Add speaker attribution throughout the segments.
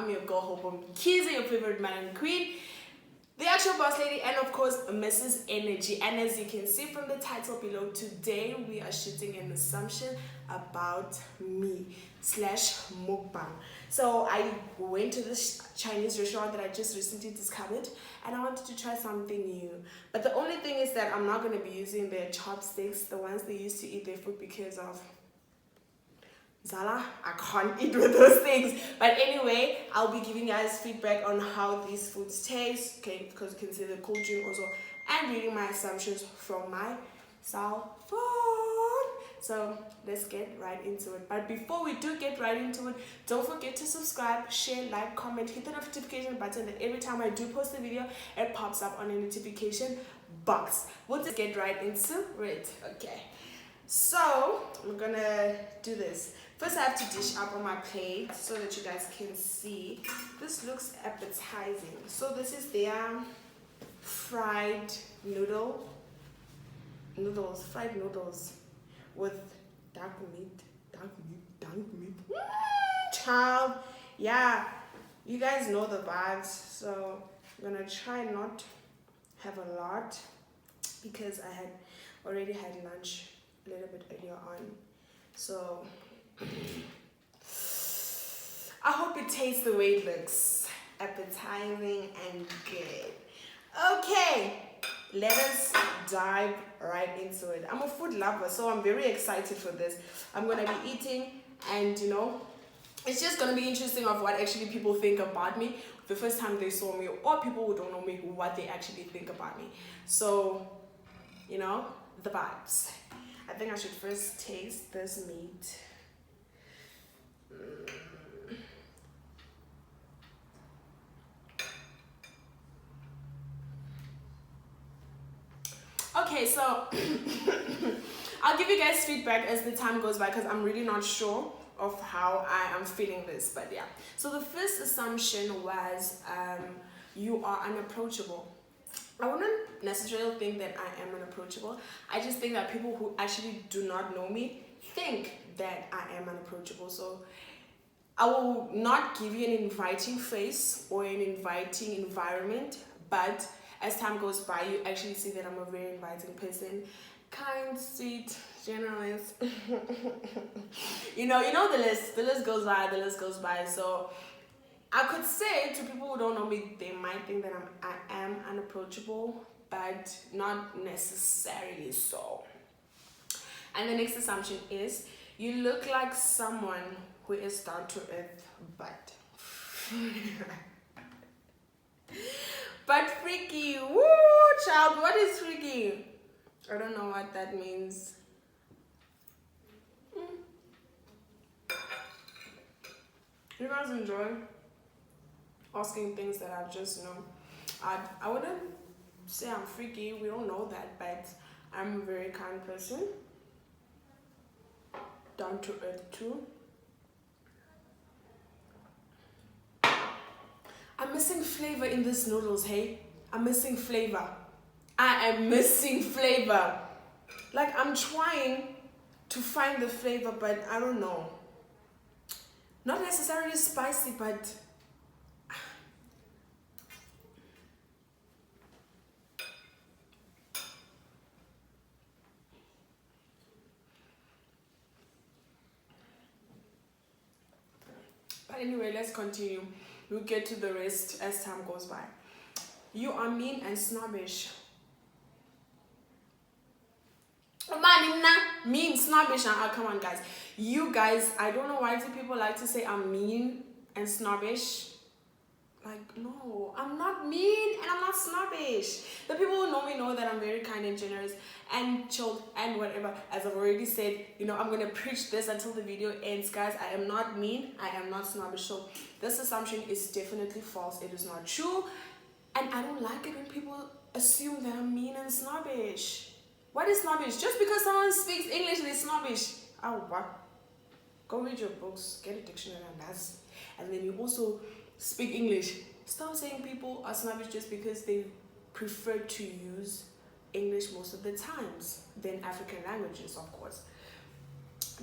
Speaker 1: I'm your girl, Hope Kiza, your favorite man and queen, the actual boss lady, and of course, Mrs. Energy. And as you can see from the title below, today we are shooting an assumption about me / mukbang. So I went to this Chinese restaurant that I just recently discovered, and I wanted to try something new. But the only thing is that I'm not going to be using their chopsticks, the ones they used to eat their food, because of Zala, I can't eat with those things. But anyway, I'll be giving you guys feedback on how these foods taste, okay, because you can see the cold drink also, and reading my assumptions from my cell phone. So let's get right into it. But before we do get right into it, don't forget to subscribe, share, like, comment, hit the notification button that every time I do post a video, it pops up on a notification box. We'll just get right into it. Okay, so I'm gonna do this. First, I have to dish up on my plate so that you guys can see. This looks appetizing. So this is their fried noodles with dark meat. Child, yeah, you guys know the vibes. So I'm gonna try not have a lot because I had already had lunch a little bit earlier on. So I hope it tastes the way it looks, appetizing and good. Okay, let us dive right into it. I'm a food lover, so I'm very excited for this. I'm gonna be eating, and you know, it's just gonna be interesting of what actually people think about me the first time they saw me, or people who don't know me, what they actually think about me. So, you know, the vibes. I think I should first taste this meat. Okay, so I'll give you guys feedback as the time goes by because I'm really not sure of how I am feeling this, but yeah. So the first assumption was you are unapproachable. I wouldn't necessarily think that I am unapproachable. I just think that people who actually do not know me think that I am unapproachable. So I will not give you an inviting face or an inviting environment, but as time goes by, you actually see that I'm a very inviting person. Kind, sweet, generous. you know the list. The list goes by. So I could say to people who don't know me, they might think that I am unapproachable, but not necessarily so. And the next assumption is you look like someone who is down to earth, but freaky. Woo, child, what is freaky? I don't know what that means. You guys enjoy asking things that I've just, you know, I wouldn't say I'm freaky, we don't know that, but I'm a very kind person, down to earth too. I'm missing flavor in this noodles, hey? I'm missing flavor. I am missing flavor. Like, I'm trying to find the flavor, but I don't know. Not necessarily spicy, but anyway, let's continue. We'll get to the rest as time goes by. You are mean and snobbish. Mean, snobbish, come on guys. You guys, I don't know why do people like to say I'm mean and snobbish. Like, no, I'm not mean and I'm not snobbish. The people who know me know that I'm very kind and generous and chilled and whatever. As I've already said, you know, I'm going to preach this until the video ends, guys. I am not mean. I am not snobbish. So this assumption is definitely false. It is not true. And I don't like it when people assume that I'm mean and snobbish. What is snobbish? Just because someone speaks English, they're snobbish. Oh, what? Go read your books, get a dictionary and then you also speak English. Stop saying people are snobbish just because they prefer to use English most of the times than African languages, of course.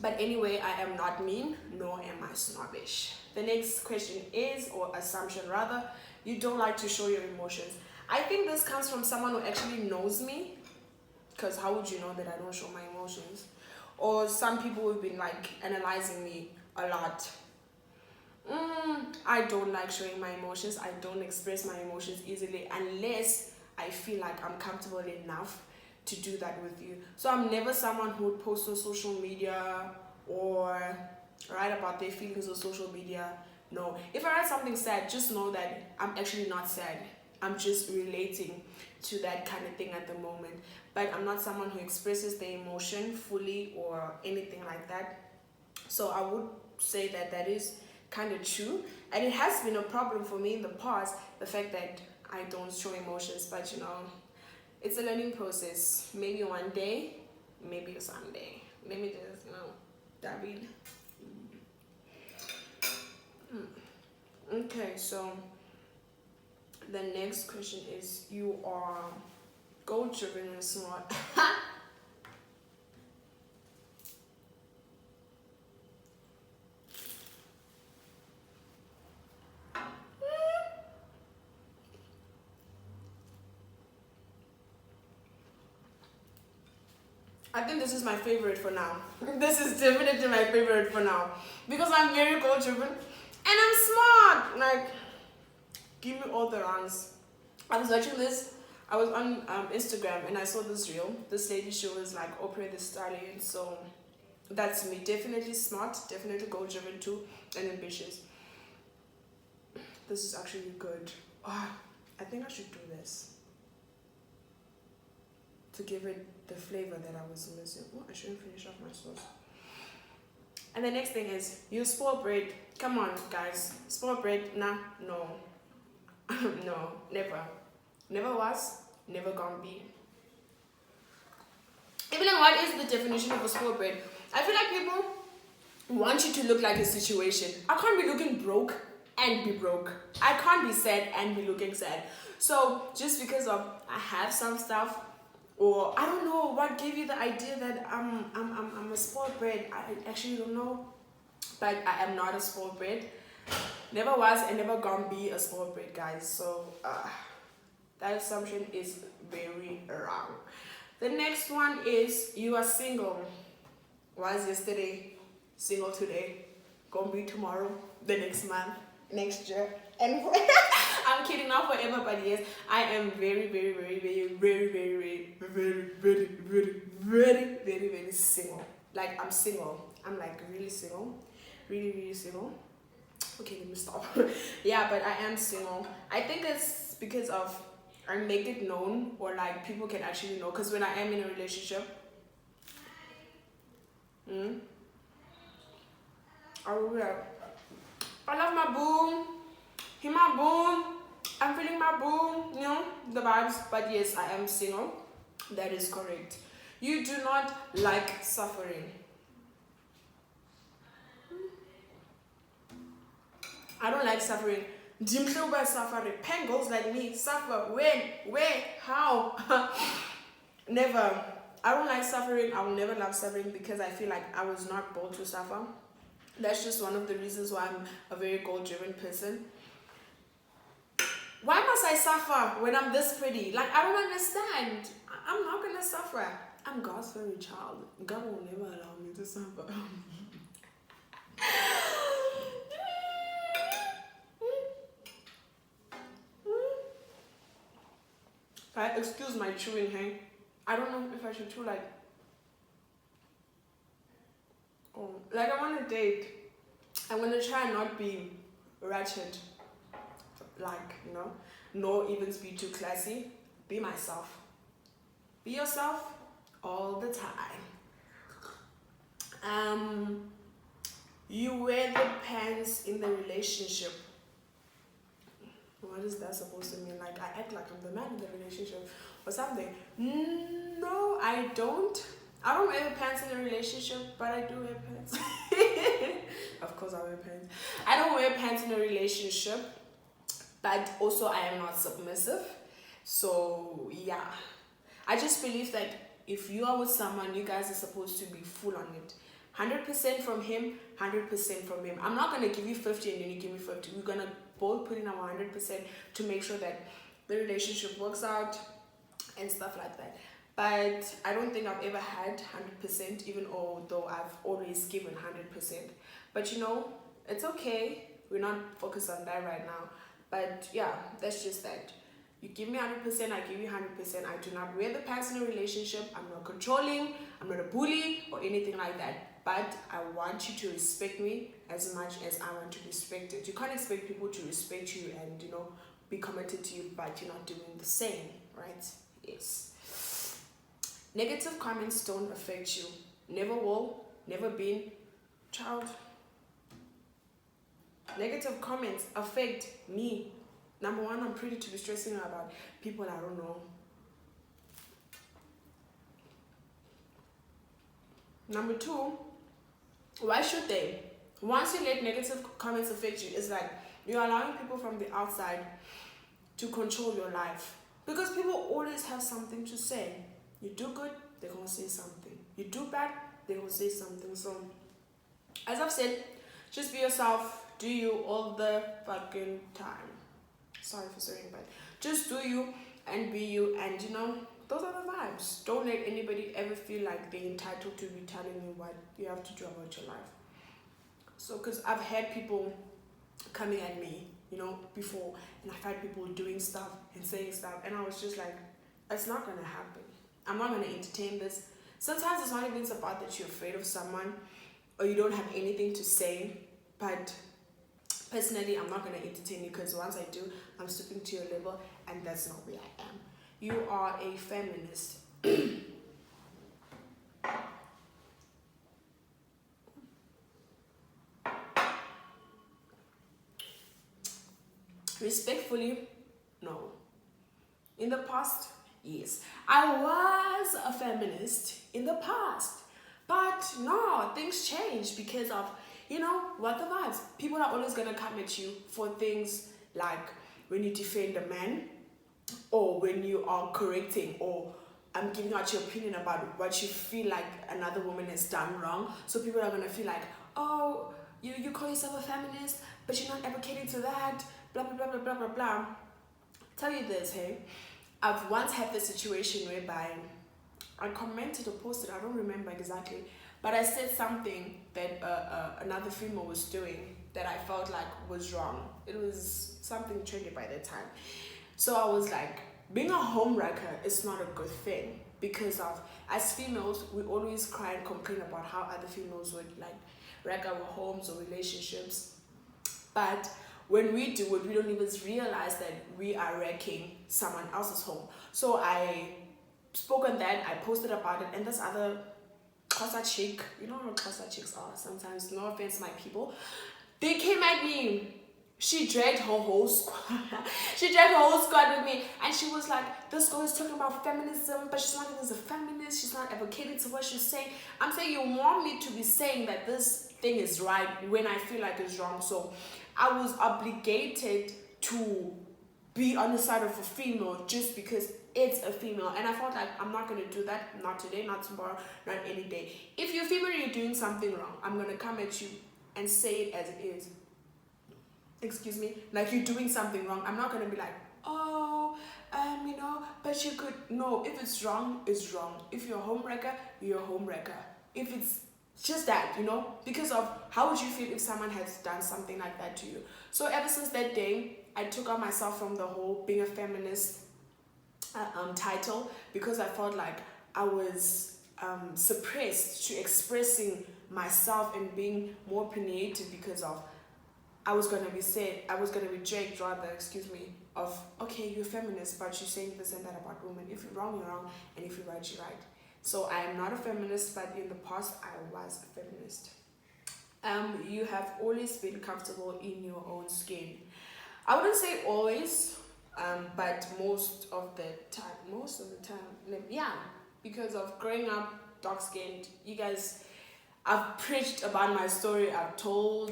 Speaker 1: But anyway, I am not mean, nor am I snobbish. The next question is, or assumption rather, you don't like to show your emotions. I think this comes from someone who actually knows me, because how would you know that I don't show my emotions? Or some people who've been like analyzing me a lot. I don't like showing my emotions. I don't express my emotions easily unless I feel like I'm comfortable enough to do that with you. So I'm never someone who would post on social media or write about their feelings on social media. No. If I write something sad, just know that I'm actually not sad. I'm just relating to that kind of thing at the moment. But I'm not someone who expresses their emotion fully or anything like that. So I would say that that is kind of true. And it has been a problem for me in the past, the fact that I don't show emotions. But you know, it's a learning process. Maybe one day, maybe someday. Let me just, David. Okay, so the next question is, you are goal-driven and smart. I think this is my favorite for now. This is definitely my favorite for now. Because I'm very goal-driven and I'm smart. Like, give me all the runs. I was watching this. I was on Instagram and I saw this reel. This lady show is like Oprah the Stallion. So that's me. Definitely smart. Definitely goal-driven too. And ambitious. This is actually good. Oh, I think I should do this to give it the flavor that I was missing. Oh, I shouldn't finish off my sauce. And the next thing is, you spoiled bread. Come on, guys. Spoiled bread? Nah, no. No, never. Never was, never gonna be. Even what is the definition of a spoiled bread? I feel like people want you to look like a situation. I can't be looking broke and be broke. I can't be sad and be looking sad. So just because of I have some stuff, or I don't know what gave you the idea that I'm a spoiled brat. I actually don't know, but I am not a spoiled brat. Never was and never gonna be a spoiled brat, guys. So that assumption is very wrong. The next one is, you are single. Was yesterday, single today, gonna be tomorrow, the next month, next year, and I'm kidding, not forever, but yes, I am very, very, very, very, very, very, very, very, very, very, very, very, very single. Like, I'm single. I'm like really single. Really, really single. Okay, let me stop. Yeah, but I am single. I think it's because of I make it known, or like people can actually know, because when I am in a relationship, I love my boo. He my boo. I'm feeling my boo. You know, the vibes. But yes, I am single. That is correct. You do not like suffering. I don't like suffering. Dimhluba suffering. Pangles like me suffer. When? Where? How? Never. I don't like suffering. I will never love suffering because I feel like I was not born to suffer. That's just one of the reasons why I'm a very goal-driven person. Why must I suffer when I'm this pretty? Like, I don't understand. I'm not gonna suffer. I'm God's very child. God will never allow me to suffer. Excuse my chewing, hey? I don't know if I should chew like... Oh, like I want to date. I'm gonna try and not be ratchet. Like, you know, nor even be too classy. Be myself. Be yourself all the time. You wear the pants in the relationship. What is that supposed to mean? Like, I act like I'm the man in the relationship or something. No, I don't. I don't wear pants in a relationship, but I do wear pants. Of course I wear pants. I don't wear pants in a relationship, but also I am not submissive. So yeah, I just believe that if you are with someone, you guys are supposed to be full on it, 100% from him, 100% from him. I'm not going to give you 50 and then you give me 50. We're going to both put in our 100% to make sure that the relationship works out and stuff like that. But I don't think I've ever had 100%, even although I've always given 100%. But you know, it's okay. We're not focused on that right now. But yeah, that's just that. You give me 100%, I give you 100%. I do not wear the pants in a relationship. I'm not controlling. I'm not a bully or anything like that. But I want you to respect me as much as I want to be respected. You can't expect people to respect you and, you know, be committed to you, but you're not doing the same, right? Yes. Negative comments don't affect you. Never will, never been. Child. Negative comments affect me. Number one, I'm pretty to be stressing about people I don't know. Number two, why should they? Once you let negative comments affect you, it's like you're allowing people from the outside to control your life. Because people always have something to say. You do good, they're going to say something. You do bad, they're going to say something. So, as I've said, just be yourself. Do you all the fucking time. Sorry for saying, but just do you and be you. And you know, those are the vibes. Don't let anybody ever feel like they're entitled to be telling you what you have to do about your life. So, because I've had people coming at me, you know, before, and I've had people doing stuff and saying stuff, and I was just like, it's not going to happen. I'm not going to entertain this. Sometimes it's not even about that you're afraid of someone or you don't have anything to say, but personally, I'm not going to entertain you because once I do, I'm stooping to your level, and that's not where I am. You are a feminist. Respectfully, no. In the past, yes. I was a feminist in the past. But no, things change because of, you know, what the vibes. People are always going to come at you for things like when you defend a man, or when you are correcting, or giving out your opinion about what you feel like another woman has done wrong. So people are going to feel like, oh, you call yourself a feminist, but you're not advocating to that, blah, blah, blah, blah, blah, blah, blah. Tell you this, hey, I've once had this situation whereby I commented or posted, I don't remember exactly, but I said something that another female was doing that I felt like was wrong. It was something trendy by that time. So I was like, being a homewrecker is not a good thing, because of, as females, we always cry and complain about how other females would like wreck our homes or relationships. But when we do it, we don't even realize that we are wrecking someone else's home. So I spoke on that, I posted about it, and this other Xhosa chick, you know how Xhosa chicks are sometimes, no offense my people, they came at me. She dragged her whole squad. She dragged her whole squad with me, and she was like, this girl is talking about feminism, but she's not even a feminist, she's not advocating to what she's saying. I'm saying, you want me to be saying that this thing is right when I feel like it's wrong. So I was obligated to be on the side of a female just because it's a female, and I felt like I'm not going to do that, not today, not tomorrow, not any day. If you're female and you're doing something wrong, I'm going to come at you and say it as it is. Excuse me, like you're doing something wrong. I'm not going to be like, oh, you know, but you could. No, if it's wrong, it's wrong. If you're a homewrecker, you're a homewrecker. If it's just that, you know, because of how would you feel if someone has done something like that to you? So ever since that day, I took out myself from the whole being a feminist title, because I felt like I was suppressed to expressing myself and being more opinionated, because of I was going to be judged rather, of, okay, you're a feminist, but you're saying this and that about women. If you're wrong, you're wrong, and if you're right, you're right. So I am not a feminist, but in the past, I was a feminist. You have always been comfortable in your own skin. I wouldn't say always, but most of the time, yeah, because of growing up dark-skinned, you guys, I've preached about my story, I've told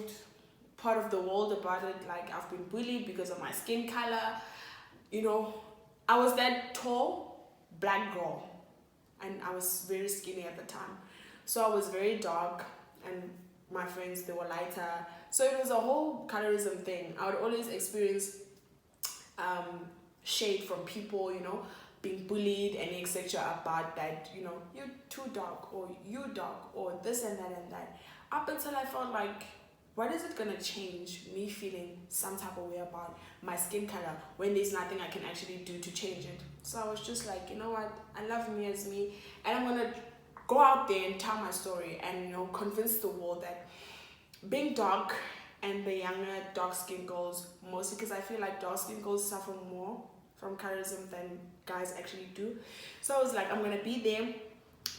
Speaker 1: part of the world about it, like I've been bullied because of my skin color, you know. I was that tall, black girl, and I was very skinny at the time, so I was very dark, and my friends, they were lighter. So it was a whole colorism thing. I would always experience shade from people, being bullied and etc. about that, you're too dark, or you dark, or this and that and that. Up until I felt like, what is it gonna change me feeling some type of way about my skin color when there's nothing I can actually do to change it? So I was just like, you know what, I love me as me, and I'm gonna go out there and tell my story and convince the world that being dark and the younger dark-skinned girls, mostly because I feel like dark-skinned girls suffer more from colorism than guys actually do. So I was like, I'm gonna be there,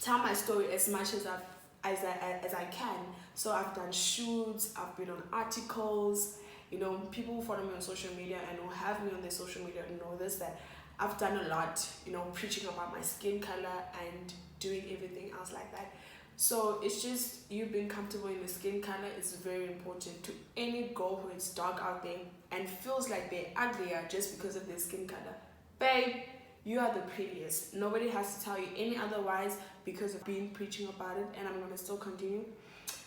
Speaker 1: tell my story as much as I can. So I've done shoots, I've been on articles, people who follow me on social media and who have me on their social media know this, that I've done a lot, preaching about my skin color and doing everything else like that. So it's just, you being comfortable in the skin color is very important to any girl who is dark out there and feels like they're uglier just because of their skin color. Babe, you are the prettiest. Nobody has to tell you any otherwise because of being preaching about it, and I'm going to still continue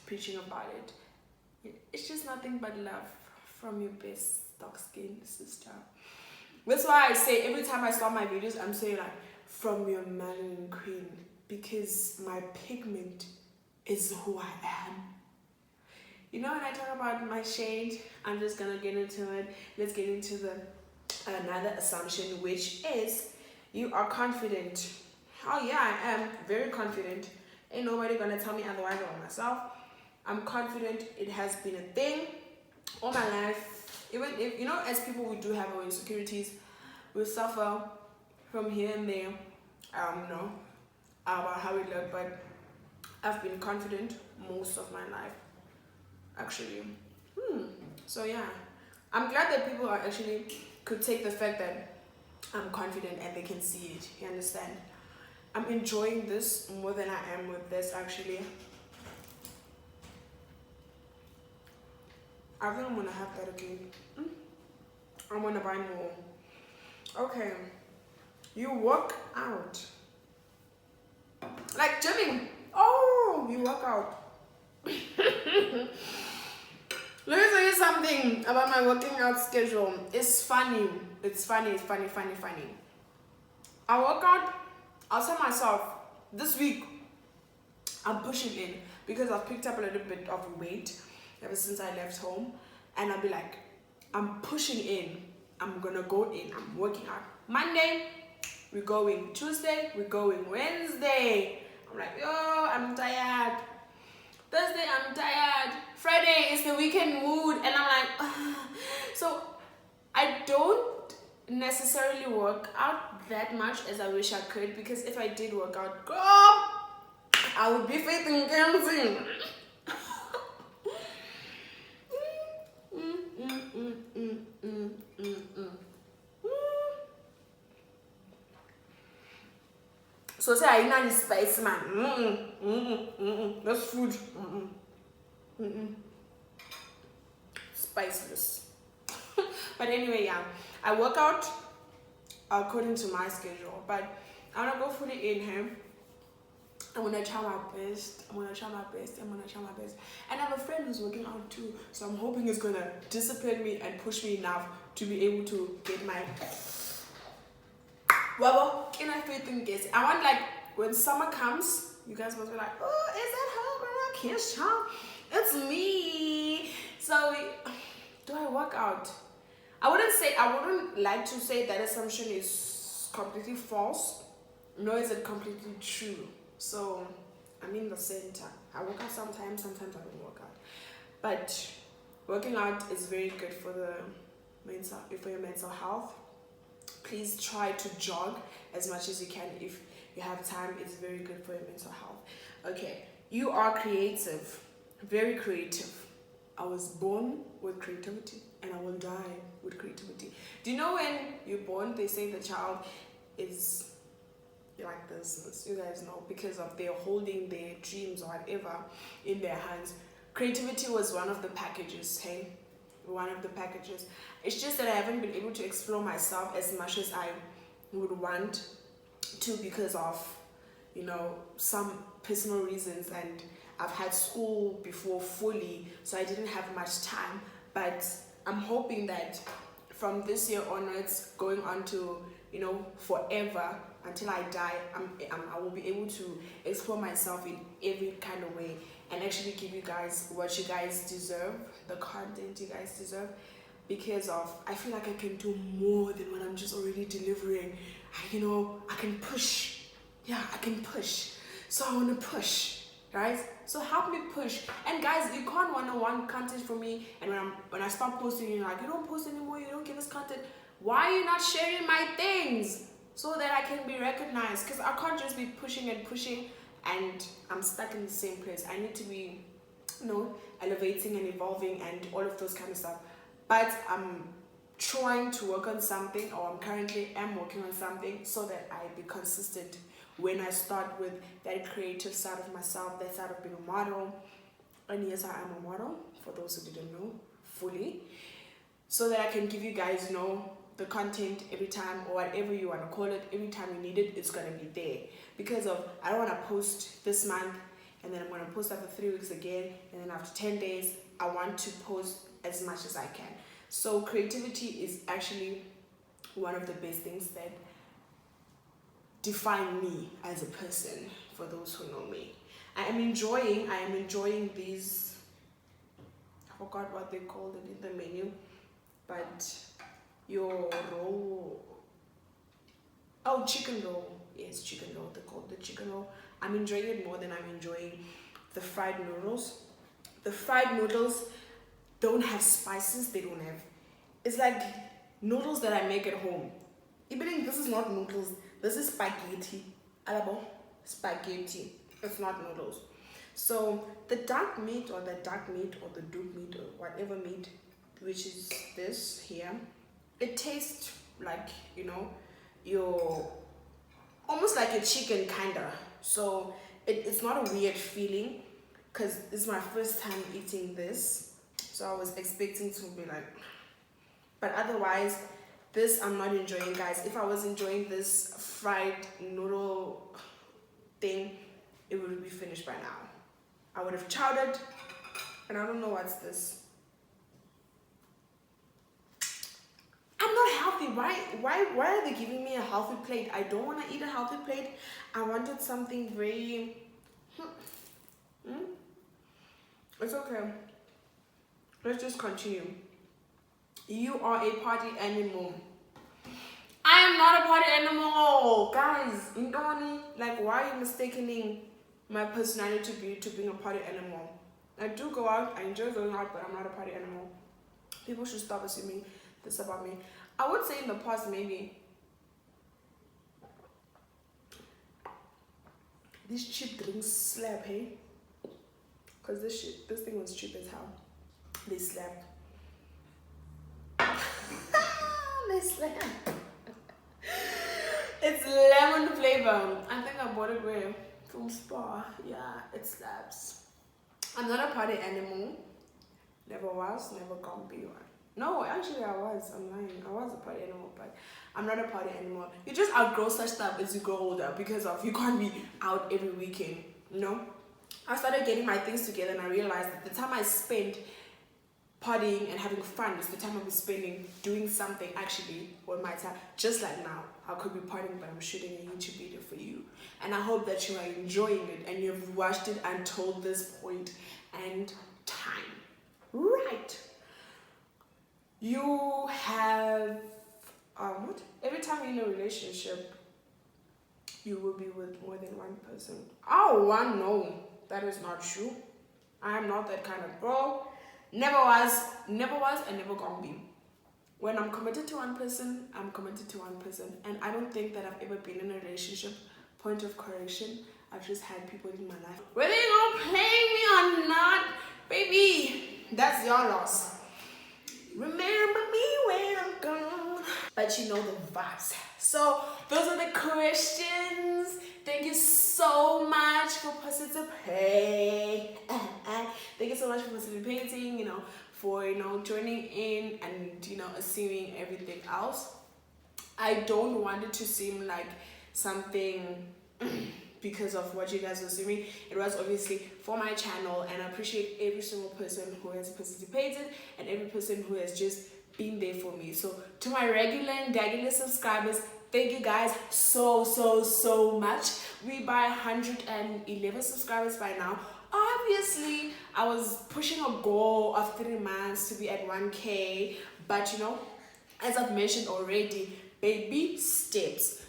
Speaker 1: preaching about it. It's just nothing but love from your best dark-skinned sister. That's why I say every time I start my videos, I'm saying like, from your melanin queen, because my pigment is who I am. When I talk about my shade, I'm just gonna get into it. Let's get into another assumption, which is you are confident. Oh yeah, I am very confident. Ain't nobody gonna tell me otherwise about myself. I'm confident. It has been a thing all my life. Even if, as people, we do have our insecurities. We suffer from here and there, about how we look, but I've been confident most of my life, actually. So yeah, I'm glad that people are actually could take the fact that I'm confident and they can see it. You understand? I'm enjoying this more than I am with this, actually. I think I'm gonna have that again. I'm gonna buy more. Okay, you work out. Like gymming. Oh, you work out. Let me tell you something about my working out schedule. It's funny. It's funny. I work out. I'll tell myself, this week, I'm pushing in because I've picked up a little bit of weight ever since I left home. And I'll be like, I'm pushing in. I'm gonna go in. I'm working out. Monday, we're going. Tuesday, we're going. Wednesday, I'm like, yo, I'm tired. Thursday, I'm tired. Friday is the weekend mood, and I'm like, ugh. So I don't necessarily work out that much as I wish I could, because if I did work out, girl, I would be fit and dancing. So say I know the spice, man. That's food. Spiceless. But anyway, yeah, I work out according to my schedule, but I'm gonna go fully in here. I'm gonna try my best. And I have a friend who's working out too, so I'm hoping it's gonna discipline me and push me enough to be able to get my can I feel things? I want, like, when summer comes, you guys must be like, oh, is that her? It's me. So do I work out? I wouldn't like to say that assumption is completely false, nor is it completely true. So I'm in the center. I work out sometimes I don't work out. But working out is very good for your mental health. Please try to jog as much as you can if you have time. It's very good for your mental health. Okay, you are creative, very creative. I was born with creativity and I will die with creativity. Do you know when you're born, they say the child is like this? You guys know, because of they're holding their dreams or whatever in their hands. Creativity was one of the packages, hey? One of the packages. It's just that I haven't been able to explore myself as much as I would want to because of, some personal reasons, and I've had school before fully, so I didn't have much time. But I'm hoping that from this year onwards, going on to, you know, forever until I die, I will be able to explore myself in every kind of way and actually give you guys what you guys deserve, the content you guys deserve, because of I feel like I can do more than what I'm just already delivering. You know, I can push. Yeah, I can push. So I want to push, guys. So help me push. And guys, you can't want content from me, and when I start posting, you're like, you don't post anymore, you don't give us content. Why are you not sharing my things so that I can be recognized? Because I can't just be pushing and pushing and I'm stuck in the same place. I need to be, you know, elevating and evolving and all of those kind of stuff. But I'm trying to work on something, or I'm currently working on something, so that I be consistent when I start with that creative side of myself, that side of being a model. And yes, I am a model, for those who didn't know, fully. So that I can give you guys, you know, the content every time, or whatever you want to call it, every time you need it, it's going to be there. Because of, I don't want to post this month, and then I'm going to post after 3 weeks again, and then after 10 days, I want to post as much as I can. So creativity is actually one of the best things that define me as a person, for those who know me. I am enjoying these, I forgot what they called it in the menu, but your roll, oh, chicken roll. Yes, chicken roll, they call it the chicken roll. I'm enjoying it more than I'm enjoying the fried noodles. The fried noodles don't have spices, they don't have, it's like noodles that I make at home. Even this is not noodles, this is spaghetti. Alabo, spaghetti. It's not noodles. So the dark meat or the dook meat or whatever meat, which is this here, it tastes like, you know, your almost like a chicken kinda. So it's not a weird feeling, because it's my first time eating this. So I was expecting to be like, but otherwise, this I'm not enjoying, guys. If I was enjoying this fried noodle thing, it would be finished by now. I would have chowed it, and I don't know what's this. I'm not healthy. Why are they giving me a healthy plate? I don't want to eat a healthy plate. I wanted something very... It's okay. Let's just continue. You are a party animal. I am not a party animal, guys. Like, why are you mistaking my personality to being a party animal? I do go out, I enjoy going out, but I'm not a party animal. People should stop assuming this about me. I would say in the past, maybe these cheap drinks slap, hey? Because this thing was cheap as hell. They slap. They slap. It's lemon flavor. I think I bought it from Spa. Yeah, it slaps. I'm not a party animal. Never was, never gonna be one. No, actually I was. I'm lying. I was a party animal, but I'm not a party animal. You just outgrow such stuff as you grow older, because of you can't be out every weekend, you know? I started getting my things together, and I realized that the time I spent partying and having fun is the time I'll be spending doing something actually with my time. Just like now, I could be partying, but I'm shooting a YouTube video for you. And I hope that you are enjoying it and you've watched it until this point and time. Right. You have, what? Every time you're in a relationship, you will be with more than one person. Oh, no, that is not true. I am not that kind of girl. Never was, and never gonna be. When I'm committed to one person, I'm committed to one person. And I don't think that I've ever been in a relationship. Point of correction, I've just had people in my life. Whether you're gonna play me or not, baby, that's your loss. Remember me when I'm gone. But you know the vibes. So those are the questions. Thank you so much for participating. Thank you so much for participating, for, joining in and, assuming everything else. I don't want it to seem like something because of what you guys were assuming. It was obviously for my channel, and I appreciate every single person who has participated and every person who has just been there for me. So to my regular and regular subscribers, thank you guys so much. We by 111 subscribers by now. Obviously, I was pushing a goal of 3 months to be at 1K, but you know, as I've mentioned already, baby steps.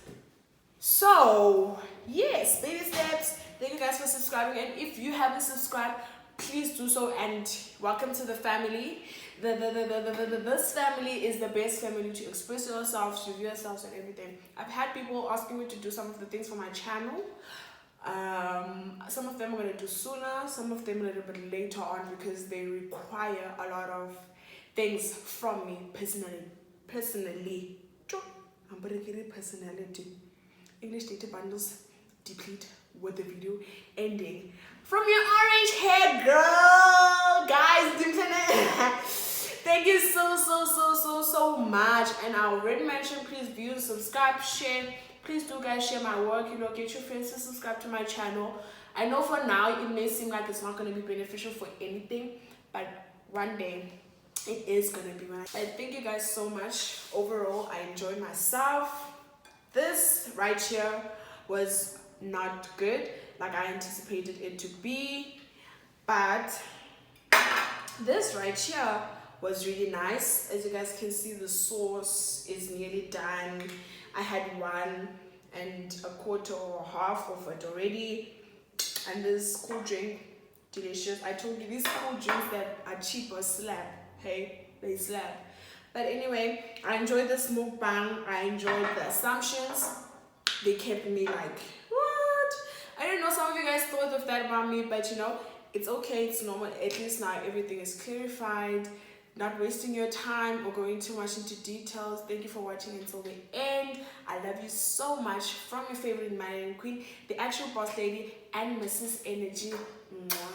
Speaker 1: So yes, baby steps. Thank you guys for subscribing, and if you haven't subscribed, please do so, and welcome to the family. This family is the best family to express yourselves, review yourselves, and everything. I've had people asking me to do some of the things for my channel. Some of them I'm gonna do sooner, some of them a little bit later on, because they require a lot of things from me personally. I'm gonna get it personality. English data bundles deplete with the video ending. From your orange hair girl, guys. Thank you so much. And I already mentioned, please view, subscribe, share. Please do guys share my work, you know, get your friends to subscribe to my channel. I know for now it may seem like it's not going to be beneficial for anything, but one day it is going to be. I thank you guys so much. Overall, I enjoyed myself. This right here was not good like I anticipated it to be, but this right here was really nice. As you guys can see, the sauce is nearly done. I had 1 1/4 or half of it already, and this cool drink, delicious. I told you these cool drinks that are cheaper slap. Hey, they slap. But anyway, I enjoyed this mukbang. I enjoyed the assumptions. They kept me like, what? I don't know, some of you guys thought of that about me, but you know, it's okay, it's normal. At least now everything is clarified. Not wasting your time or going too much into details. Thank you for watching until the end. I love you so much. From your favorite man and queen, the actual boss lady, and Mrs. Energy. Mwah.